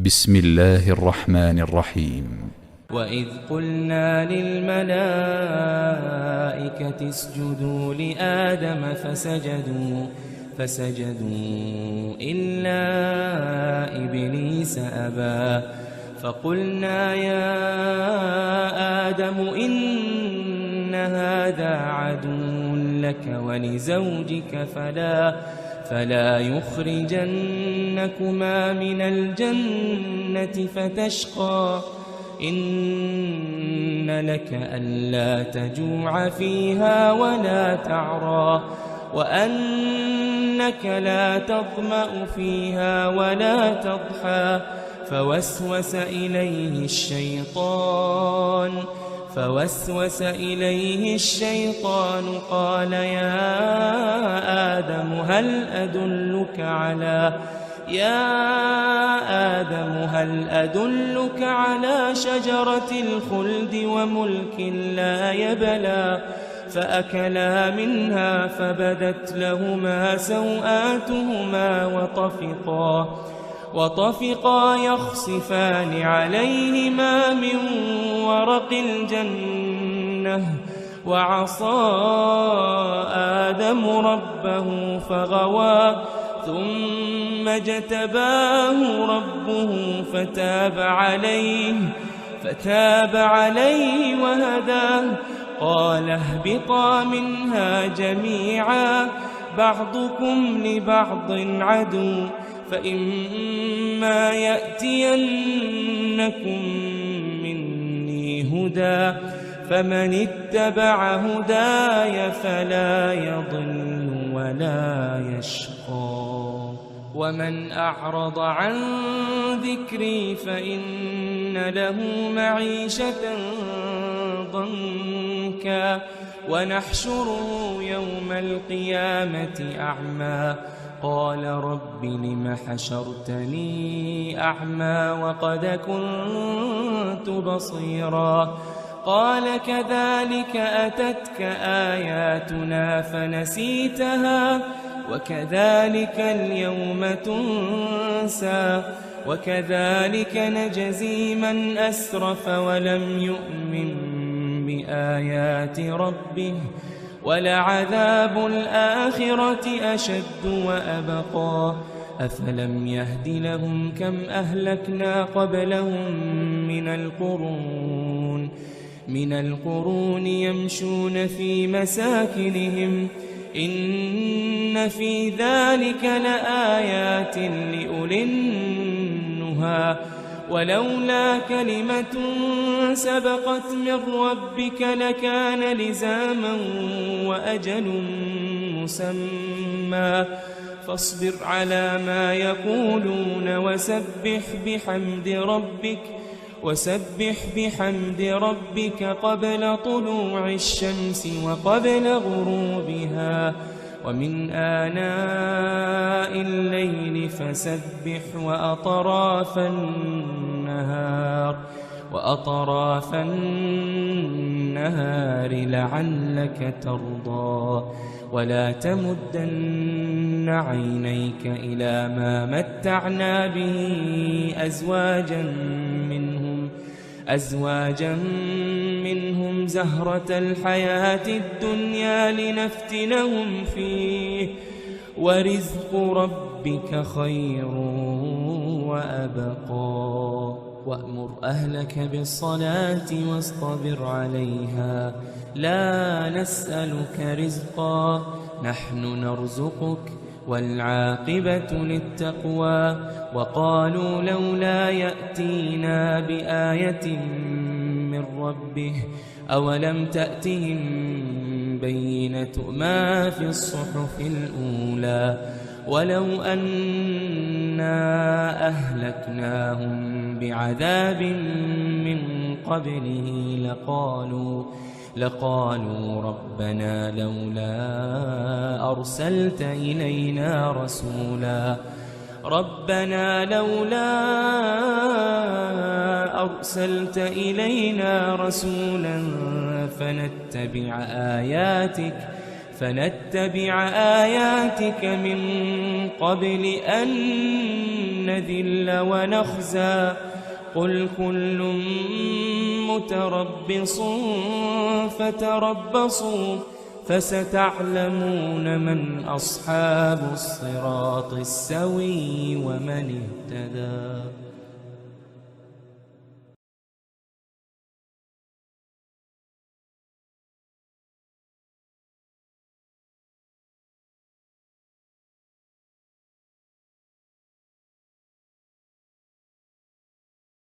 بسم الله الرحمن الرحيم. وإذ قلنا للملائكة اسجدوا لآدم فسجدوا إلا إبليس أبى فقلنا يا آدم إن هذا عدو لك ولزوجك فلا يخرجنكما من الجنة فتشقى إن لك ألا تجوع فيها ولا تعرى وأنك لا تظمأ فيها ولا تضحى فوسوس إليه الشيطان قال يا آدم هل أدلك على شجرة الخلد وملك لا يبلى فأكلا منها فبدت لهما سوآتهما وطفقا يخصفان عليهما من ورق الجنة وعصى آدم ربه فغوى ثم اجتباه ربه فتاب عليه وهداه قال اهبطا منها جميعا بعضكم لبعض عدو فإما يأتينكم مني هدى فمن اتبع هداي فلا يضل ولا يشقى ومن أعرض عن ذكري فإن له معيشة ضنكا ونحشره يوم القيامة أعمى قال رب لم حشرتني أعمى وقد كنت بصيرا قال كذلك أتتك آياتنا فنسيتها وكذلك اليوم تنسى وكذلك نجزي من أسرف ولم يؤمن بآيات ربه ولعذاب الآخرة أشد وأبقى أفلم يهد لهم كم أهلكنا قبلهم من القرون يمشون في مساكنهم إن في ذلك لآيات لأولي النهى ولولا كلمة سبقت من ربك لكان لزاما وأجل مسمى فاصبر على ما يقولون وسبح بحمد ربك قبل طلوع الشمس وقبل غروبها ومن آناء الليل فسبح وأطراف النهار لعلك ترضى ولا تمدن عينيك إلى ما متعنا به أزواجا منهم زهرة الحياة الدنيا لنفتنهم فيه ورزق ربك خير وأبقى وأمر أهلك بالصلاة واصطبر عليها لا نسألك رزقا نحن نرزقك والعاقبة للتقوى وقالوا لولا يأتينا بآية من ربه أولم تأتهم بينة ما في الصحف الأولى ولو أنا أهلكناهم بعذاب من قبله لقالوا ربنا لولا أرسلت إلينا رسولا فنتبع آياتك فنتبع آياتك من قبل أن نذل ونخزى قل كل متربص فتربصوا فستعلمون من أصحاب الصراط السوي ومن اهتدى.